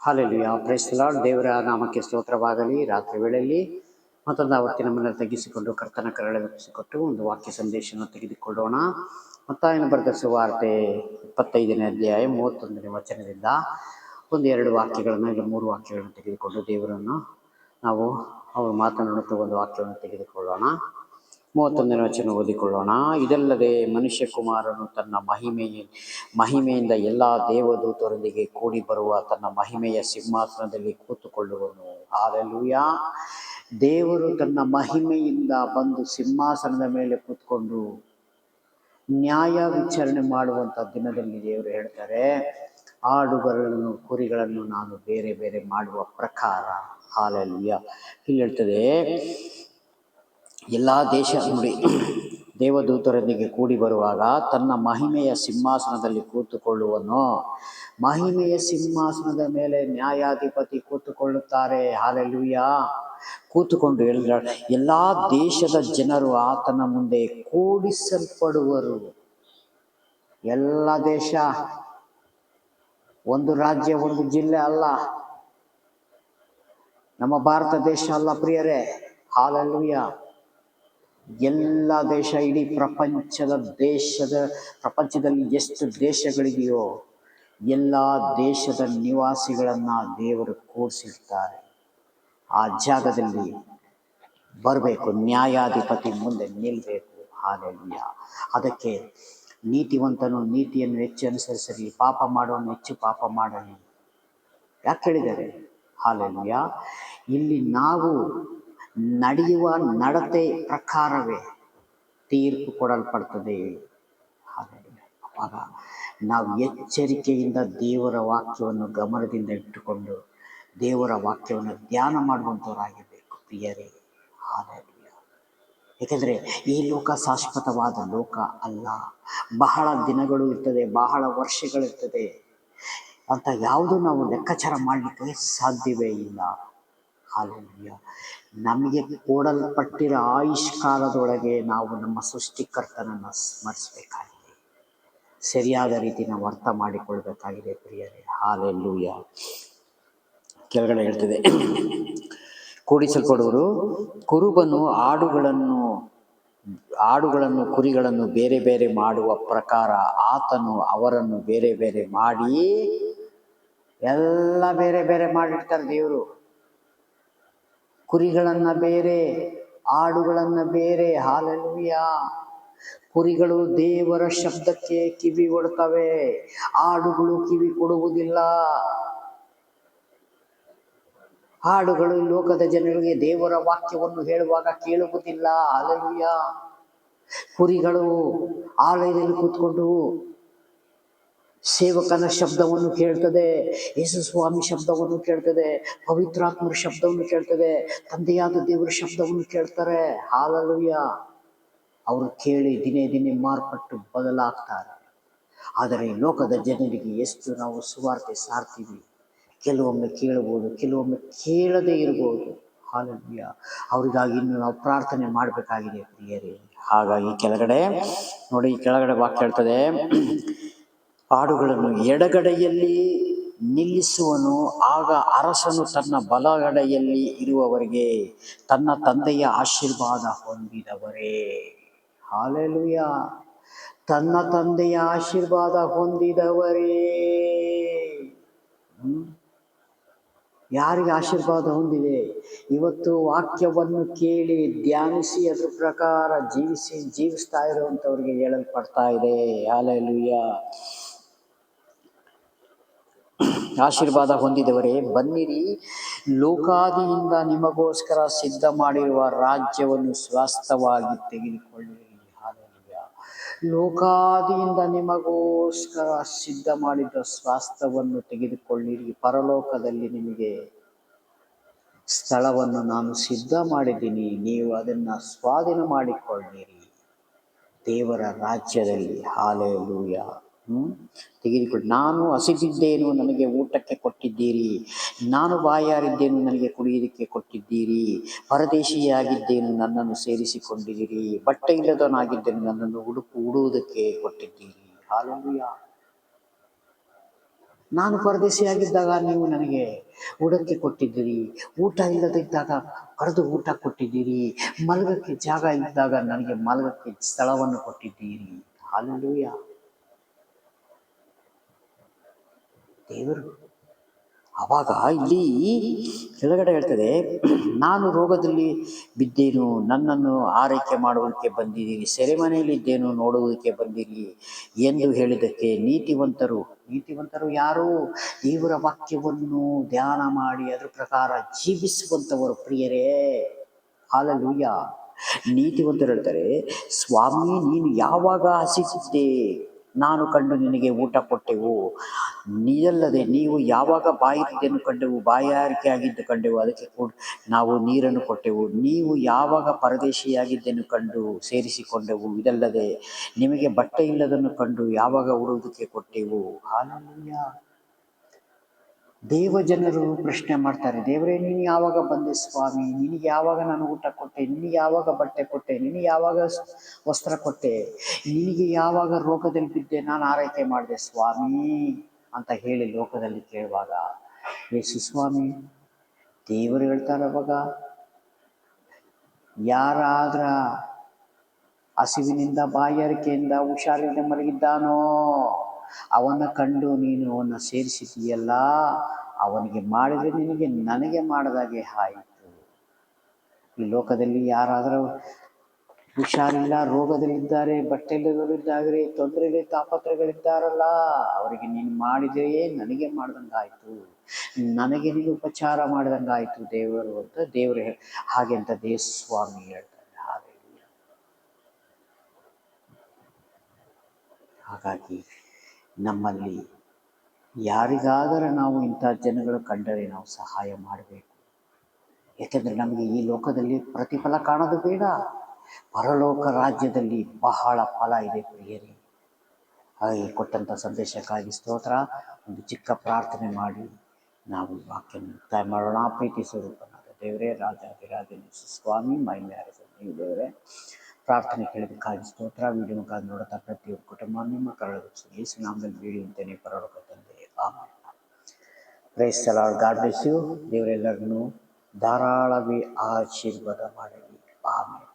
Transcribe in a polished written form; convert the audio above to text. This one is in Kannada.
Hallelujah, price the lord. ದೇವರ ನಾಮಕ್ಕೆ ಸ್ತೋತ್ರವಾಗಲಿ. ರಾತ್ರಿ ವೇಳೆಯಲ್ಲಿ ಮತ್ತೊಂದು ಆವರ್ತಿ ನಮ್ಮನ್ನು ತಗ್ಗಿಸಿಕೊಂಡು ಕರ್ತನ ಕರಳಿಸಿಕೊಟ್ಟು ಒಂದು ವಾಕ್ಯ ಸಂದೇಶವನ್ನು ತೆಗೆದುಕೊಳ್ಳೋಣ. ಮತ್ತಾಯನ ಬರೆದ ಸುವಾರ್ತೆ 25ನೇ ಅಧ್ಯಾಯ 31ನೇ ವಚನದಿಂದ ಒಂದು 2 ವಾಕ್ಯಗಳನ್ನು ಇಲ್ಲ 3 ವಾಕ್ಯಗಳನ್ನು ತೆಗೆದುಕೊಂಡು ದೇವರನ್ನು ನಾವು ಅವರು ಮಾತನಾಡುತ್ತಾ ಒಂದು ವಾಕ್ಯವನ್ನು ತೆಗೆದುಕೊಳ್ಳೋಣ. 31ನೇ ವಚನ ಓದಿಕೊಳ್ಳೋಣ. ಇದಲ್ಲದೆ ಮನುಷ್ಯ ಕುಮಾರನು ತನ್ನ ಮಹಿಮೆಯಿಂದ ಎಲ್ಲ ದೇವದೂತರೊಂದಿಗೆ ಕೂಡಿ ಬರುವ ತನ್ನ ಮಹಿಮೆಯ ಸಿಂಹಾಸನದಲ್ಲಿ ಕೂತುಕೊಳ್ಳುವನು. ಹಾಲೆಲೂಯಾ. ದೇವರು ತನ್ನ ಮಹಿಮೆಯಿಂದ ಬಂದು ಸಿಂಹಾಸನದ ಮೇಲೆ ಕೂತ್ಕೊಂಡು ನ್ಯಾಯ ವಿಚಾರಣೆ ಮಾಡುವಂಥ ದಿನದಲ್ಲಿ ದೇವರು ಹೇಳ್ತಾರೆ, ಆಡುಗಳನ್ನು ಕುರಿಗಳನ್ನು ನಾನು ಬೇರೆ ಬೇರೆ ಮಾಡುವ ಪ್ರಕಾರ. ಹಾಲೆಲೂಯಾ. ಇಲ್ಲಿ ಹೇಳ್ತದೆ, ಎಲ್ಲ ದೇಶ ನೋಡಿ, ದೇವದೂತರೊಂದಿಗೆ ಕೂಡಿ ಬರುವಾಗ ತನ್ನ ಮಹಿಮೆಯ ಸಿಂಹಾಸನದಲ್ಲಿ ಕೂತುಕೊಳ್ಳುವನು. ಮಹಿಮೆಯ ಸಿಂಹಾಸನದ ಮೇಲೆ ನ್ಯಾಯಾಧಿಪತಿ ಕೂತುಕೊಳ್ಳುತ್ತಾರೆ. ಹಾಲೆಲೂಯಾ. ಕೂತುಕೊಂಡು ಎಲ್ಲ ದೇಶದ ಜನರು ಆತನ ಮುಂದೆ ಕೂಡಿಸಲ್ಪಡುವರು. ಎಲ್ಲ ದೇಶ, ಒಂದು ರಾಜ್ಯ, ಒಂದು ಜಿಲ್ಲೆ ಅಲ್ಲ, ನಮ್ಮ ಭಾರತ ದೇಶ ಅಲ್ಲ ಪ್ರಿಯರೇ. ಹಾಲೆಲೂಯಾ. ಎಲ್ಲ ದೇಶ, ಇಡೀ ಪ್ರಪಂಚದಲ್ಲಿ ಎಷ್ಟು ದೇಶಗಳಿದೆಯೋ ಎಲ್ಲ ದೇಶದ ನಿವಾಸಿಗಳನ್ನು ದೇವರು ಕೂಡಿಸಿರ್ತಾರೆ. ಆ ಜಾಗದಲ್ಲಿ ಬರಬೇಕು, ನ್ಯಾಯಾಧಿಪತಿ ಮುಂದೆ ನಿಲ್ಲಬೇಕು. ಹಾಲೆಲೂಯಾ. ಅದಕ್ಕೆ ನೀತಿವಂತನು ನೀತಿಯನ್ನು ಹೆಚ್ಚು ಅನುಸರಿಸಲಿ, ಪಾಪ ಮಾಡುವನು ಹೆಚ್ಚು ಪಾಪ ಮಾಡಲಿ. ಯಾಕೆ ಹೇಳಿದ್ದಾರೆ? ಹಾಲೆಲೂಯಾ. ಇಲ್ಲಿ ನಾವು ನಡೆಯುವ ನಡತೆ ಪ್ರಕಾರವೇ ತೀರ್ಪು ಕೊಡಲ್ಪಡ್ತದೆ. ಆವಾಗ ನಾವು ಎಚ್ಚರಿಕೆಯಿಂದ ದೇವರ ವಾಕ್ಯವನ್ನು ಗಮನದಿಂದ ಇಟ್ಟುಕೊಂಡು ದೇವರ ವಾಕ್ಯವನ್ನು ಧ್ಯಾನ ಮಾಡುವಂಥವರಾಗಿರಬೇಕು ಪ್ರಿಯರೇ. ಹಾಲೆಲೂಯಾ. ಏಕೆಂದರೆ ಈ ಲೋಕ ಶಾಶ್ವತವಾದ ಲೋಕ ಅಲ್ಲ. ಬಹಳ ದಿನಗಳು ಇರ್ತದೆ, ಬಹಳ ವರ್ಷಗಳಿರ್ತದೆ ಅಂತ ಯಾವುದು ನಾವು ಲೆಕ್ಕಾಚಾರ ಮಾಡಲಿಕ್ಕೆ ಸಾಧ್ಯವೇ ಇಲ್ಲ. ಹಾಲೆಲೂಯಾ. ನಮಗೆ ಕೊಡಲ್ಪಟ್ಟಿರೋ ಆಯುಷ್ಕಾಲದೊಳಗೆ ನಾವು ನಮ್ಮ ಸೃಷ್ಟಿಕರ್ತನನ್ನು ಸ್ಮರಿಸಬೇಕಾಗಿದೆ. ಸರಿಯಾದ ರೀತಿ ನಾವು ಅರ್ಥ ಮಾಡಿಕೊಳ್ಬೇಕಾಗಿದೆ ಪ್ರಿಯರೇ. ಹಾಲೆಲೂಯಾ. ಕೆಳಗಡೆ ಹೇಳ್ತದೆ, ಕೂಡಿಸಲ್ಪಡುವರು. ಕುರುಬನು ಆಡುಗಳನ್ನು ಕುರಿಗಳನ್ನು ಬೇರೆ ಬೇರೆ ಮಾಡುವ ಪ್ರಕಾರ ಆತನು ಅವರನ್ನು ಬೇರೆ ಬೇರೆ ಮಾಡಿ, ಎಲ್ಲ ಬೇರೆ ಬೇರೆ ಮಾಡಿರ್ತಾರೆ ದೇವರು. ಕುರಿಗಳನ್ನ ಬೇರೆ, ಆಡುಗಳನ್ನ ಬೇರೆ. ಹಾಲೆಲೂಯಾ. ಕುರಿಗಳು ದೇವರ ಶಬ್ದಕ್ಕೆ ಕಿವಿ ಕೊಡ್ತವೆ, ಆಡುಗಳು ಕಿವಿ ಕೊಡುವುದಿಲ್ಲ. ಆಡುಗಳು ಲೋಕದ ಜನರಿಗೆ ದೇವರ ವಾಕ್ಯವನ್ನು ಹೇಳುವಾಗ ಕೇಳುವುದಿಲ್ಲ. ಹಾಲೆಲೂಯಾ. ಕುರಿಗಳು ಆಲಯದಲ್ಲಿ ಕೂತ್ಕೊಂಡು ಸೇವಕನ ಶಬ್ದವನ್ನು ಕೇಳ್ತದೆ, ಯೇಸು ಸ್ವಾಮಿ ಶಬ್ದವನ್ನು ಕೇಳ್ತದೆ, ಪವಿತ್ರಾತ್ಮರ ಶಬ್ದವನ್ನು ಕೇಳ್ತದೆ, ತಂದೆಯಾದ ದೇವರ ಶಬ್ದವನ್ನು ಕೇಳ್ತಾರೆ. ಹಾಲೆಲೂಯಾ. ಅವರು ಕೇಳಿ ದಿನೇ ದಿನೇ ಮಾರ್ಪಟ್ಟು ಬದಲಾಗ್ತಾರೆ. ಆದರೆ ಲೋಕದ ಜನರಿಗೆ ಎಷ್ಟು ನಾವು ಸುವಾರ್ತೆ ಸಾರ್ತೀವಿ, ಕೆಲವೊಮ್ಮೆ ಕೇಳಬಹುದು, ಕೆಲವೊಮ್ಮೆ ಕೇಳದೇ ಇರ್ಬೋದು. ಹಾಲೆಲೂಯಾ. ಅವರಿಗಾಗಿ ಇನ್ನು ನಾವು ಪ್ರಾರ್ಥನೆ ಮಾಡಬೇಕಾಗಿದೆ ಪ್ರಿಯರೇ. ಹಾಗಾಗಿ ಕೆಳಗಡೆ ನೋಡಿ, ಕೆಳಗಡೆ ವಾಕ್ಯ ಹೇಳ್ತದೆ, ಆಡುಗಳನ್ನು ಎಡಗಡೆಯಲ್ಲಿ ನಿಲ್ಲಿಸುವನು. ಆಗ ಅರಸನು ತನ್ನ ಬಲಗಡೆಯಲ್ಲಿ ಇರುವವರಿಗೆ ತನ್ನ ತಂದೆಯ ಆಶೀರ್ವಾದ ಹೊಂದಿದವರೇ. ಹಾಲೆಲೂಯಾ. ತನ್ನ ತಂದೆಯ ಆಶೀರ್ವಾದ ಹೊಂದಿದವರೇ. ಯಾರಿಗೆ ಆಶೀರ್ವಾದ ಹೊಂದಿದೆ? ಇವತ್ತು ವಾಕ್ಯವನ್ನು ಕೇಳಿ ಧ್ಯಾನಿಸಿ ಅದ್ರ ಪ್ರಕಾರ ಜೀವಿಸ್ತಾ ಇರುವಂಥವ್ರಿಗೆ ಹೇಳಲ್ಪಡ್ತಾ ಇದೆ. ಹಾಲೆಲೂಯಾ. ಆಶೀರ್ವಾದ ಹೊಂದಿದವರೇ, ಬನ್ನಿರಿ, ಲೋಕಾದಿಯಿಂದ ನಿಮಗೋಸ್ಕರ ಸಿದ್ಧ ಮಾಡಿರುವ ರಾಜ್ಯವನ್ನು ಸ್ವಾಸ್ಥ್ಯವಾಗಿ ತೆಗೆದುಕೊಳ್ಳಿರಿ. ಹಾಲೆಲೂಯಾ. ಲೋಕಾದಿಯಿಂದ ನಿಮಗೋಸ್ಕರ ಸಿದ್ಧ ಮಾಡಿದ ಸ್ವಾಸ್ಥ್ಯವನ್ನು ತೆಗೆದುಕೊಳ್ಳಿರಿ. ಪರಲೋಕದಲ್ಲಿ ನಿಮಗೆ ಸ್ಥಳವನ್ನು ನಾನು ಸಿದ್ಧ ಮಾಡಿದ್ದೀನಿ, ನೀವು ಅದನ್ನು ಸ್ವಾಧೀನ ಮಾಡಿಕೊಳ್ಳಿರಿ ದೇವರ ರಾಜ್ಯದಲ್ಲಿ. ಹಾಲೆಲೂಯಾ. ತೆಗೆದುಕೊಳ್ಳಿ. ನಾನು ಹಸಿದಿದ್ದೇನು, ನನಗೆ ಊಟಕ್ಕೆ ಕೊಟ್ಟಿದ್ದೀರಿ. ನಾನು ಬಾಯಾರಿದ್ದೇನು, ನನಗೆ ಕುಡಿಯೋದಕ್ಕೆ ಕೊಟ್ಟಿದ್ದೀರಿ. ಪರದೇಶಿಯಾಗಿದ್ದೇನು, ನನ್ನನ್ನು ಸೇರಿಸಿಕೊಂಡಿದ್ದೀರಿ. ಬಟ್ಟೆ ಇಲ್ಲದವನಾಗಿದ್ದೇನು, ನನ್ನನ್ನು ಉಡುವುದಕ್ಕೆ ಕೊಟ್ಟಿದ್ದೀರಿ. ಹಾಲೆಲೂಯಾ. ನಾನು ಪರದೇಶಿಯಾಗಿದ್ದಾಗ ನೀವು ನನಗೆ ಉಡಕ್ಕೆ ಕೊಟ್ಟಿದ್ದೀರಿ, ಊಟ ಇಲ್ಲದಿದ್ದಾಗ ಕರೆದು ಊಟ ಕೊಟ್ಟಿದ್ದೀರಿ, ಮಲಗಕ್ಕೆ ಜಾಗ ಇದ್ದಾಗ ನನಗೆ ಮಲಗಕ್ಕೆ ಸ್ಥಳವನ್ನು ಕೊಟ್ಟಿದ್ದೀರಿ. ಹಲ್ಲೆಲೂಯಾ. ದೇವರು ಆವಾಗ ಇಲ್ಲಿ ಕೆಳಗಡೆ ಹೇಳ್ತದೆ, ನಾನು ರೋಗದಲ್ಲಿ ಬಿದ್ದೇನು, ನನ್ನನ್ನು ಆರೈಕೆ ಮಾಡುವುದಕ್ಕೆ ಬಂದಿದ್ದೀರಿ, ಸೆರೆಮನೆಯಲ್ಲಿದ್ದೇನು ನೋಡುವುದಕ್ಕೆ ಬಂದಿರಿ ಎಂದು ಹೇಳಿದ್ದಕ್ಕೆ ನೀತಿವಂತರು ಯಾರು? ದೇವರ ವಾಕ್ಯವನ್ನು ಧ್ಯಾನ ಮಾಡಿ ಅದರ ಪ್ರಕಾರ ಜೀವಿಸುವಂಥವರು ಪ್ರಿಯರೇ. ಹಾಲೆಲೂಯ. ನೀತಿವಂತರು ಹೇಳ್ತಾರೆ, ಸ್ವಾಮಿ ನೀನು ಯಾವಾಗ ಹಸಿಸಿದ್ದೆ ನಾನು ಕಂಡು ನಿನಗೆ ಊಟ ಕೊಟ್ಟೆವು, ನೀರಲ್ಲದೆ ನೀವು ಯಾವಾಗ ಬಾಯಿದ್ದನ್ನು ಕಂಡೆವು, ಬಾಯಾರಿಕೆ ಆಗಿದ್ದು ಕಂಡೆವು, ಅದಕ್ಕೆ ನಾವು ನೀರನ್ನು ಕೊಟ್ಟೆವು. ನೀವು ಯಾವಾಗ ಪರದೇಶಿಯಾಗಿದ್ದನ್ನು ಕಂಡು ಸೇರಿಸಿಕೊಂಡೆವು, ಇದಲ್ಲದೆ ನಿಮಗೆ ಬಟ್ಟೆ ಇಲ್ಲದನ್ನು ಕಂಡು ಯಾವಾಗ ಉಡುವುದಕ್ಕೆ ಕೊಟ್ಟೆವು. ಹಾಲೆಲೂಯ. ದೇವಜನರು ಪ್ರಶ್ನೆ ಮಾಡ್ತಾರೆ, ದೇವರೇ ನೀನು ಯಾವಾಗ ಬಂದೆ ಸ್ವಾಮಿ, ನಿನಗೆ ಯಾವಾಗ ನಾನು ಊಟ ಕೊಟ್ಟೆ, ನಿನಗೆ ಯಾವಾಗ ಬಟ್ಟೆ ಕೊಟ್ಟೆ, ನಿನಗೆ ಯಾವಾಗ ವಸ್ತ್ರ ಕೊಟ್ಟೆ, ನಿನಗೆ ಯಾವಾಗ ರೋಗದಲ್ಲಿ ಬಿದ್ದೆ ನಾನು ಆರೈಕೆ ಮಾಡಿದೆ ಸ್ವಾಮಿ ಅಂತ ಹೇಳಿ ಲೋಕದಲ್ಲಿ ಕೇಳುವಾಗ ಯೇಸು ಸ್ವಾಮಿ ದೇವರು ಹೇಳ್ತಾರೆ, ಅವಾಗ ಯಾರಾದ್ರ ಹಸಿವಿನಿಂದ ಬಾಯಾರಿಕೆಯಿಂದ ಹುಷಾರಿಂದ ಮಲಗಿದ್ದಾನೋ ಅವನ ಕಂಡು ನೀನು ಅವನ್ನ ಸೇರಿಸಿದೆಯಲ್ಲ, ಅವನಿಗೆ ಮಾಡಿದರೆ ನಿನಗೆ ನನಗೆ ಮಾಡಿದಾಗೆ ಆಯಿತು. ಈ ಲೋಕದಲ್ಲಿ ಯಾರಾದರೂ ಹುಷಾರಿಲ್ಲ, ರೋಗದಲ್ಲಿದ್ದಾರೆ, ಬಟ್ಟೆ ಇಲ್ಲದವರಿದ್ದಾರೆ, ತೊಂದರೆಗೆ ತಾಪತ್ರಗಳಿದ್ದಾರಲ್ಲ, ಅವರಿಗೆ ನೀನು ಮಾಡಿದೆಯೇ ನನಗೆ ಮಾಡ್ದಂಗಾಯ್ತು, ನನಗೆ ನೀನು ಉಪಚಾರ ಮಾಡಿದಂಗಾಯ್ತು ದೇವರು ಅಂತ ದೇವರು ಹಾಗೆ ಅಂತ ದೇವಸ್ವಾಮಿ ಹೇಳ್ತಾರೆ. ಹಾಗಾಗಿ ನಮ್ಮಲ್ಲಿ ಯಾರಿಗಾದರೂ ನಾವು ಇಂಥ ಜನಗಳು ಕಂಡರೆ ನಾವು ಸಹಾಯ ಮಾಡಬೇಕು. ಏಕೆಂದರೆ ನಮಗೆ ಈ ಲೋಕದಲ್ಲಿ ಪ್ರತಿಫಲ ಕಾಣೋದು ಬೇಡ, ಪರಲೋಕ ರಾಜ್ಯದಲ್ಲಿ ಬಹಳ ಫಲ ಇದೆ ಪ್ರಿಯರೇ. ಹಾಗೆ ಕೊಟ್ಟಂಥ ಸಂದೇಶಕ್ಕಾಗಿ ಸ್ತೋತ್ರ. ಒಂದು ಚಿಕ್ಕ ಪ್ರಾರ್ಥನೆ ಮಾಡಿ ನಾವು ವಾಕ್ಯ ಮುಕ್ತಾಯ ಮಾಡೋಣ. ಪ್ರೀತಿ ಸ್ವರೂಪನಾದ ದೇವರೇ, ರಾಜಾಧಿರಾಜನೇ ಸ್ವಾಮಿ, ಮಹಿಮೆ ನೀವು ದೇವರೇ, ಪ್ರಾರ್ಥನೆ ಕೇಳೋದಕ್ಕಾಗಿ ಸ್ತೋತ್ರ. ವಿಡಿಯೋ ಮುಖಾಂತರ ನೋಡುತ್ತಾ ಪ್ರತಿಯೊಬ್ಬ ಕುಟುಂಬ ನಿಮ್ಮ ಕರಳು ಯೇಸು ನಾಮದಲ್ಲಿ ಬೇಡಿಯುತ್ತೇನೆ ಪರಲೋಕ ತಂದೆ, amen. Praise the Lord. God bless you. ದೇವರೆಲ್ಲರನ್ನು ಧಾರಾಳವಾಗಿ ಆಶೀರ್ವಾದ ಮಾಡಲಿ. ಆಮೆನ್.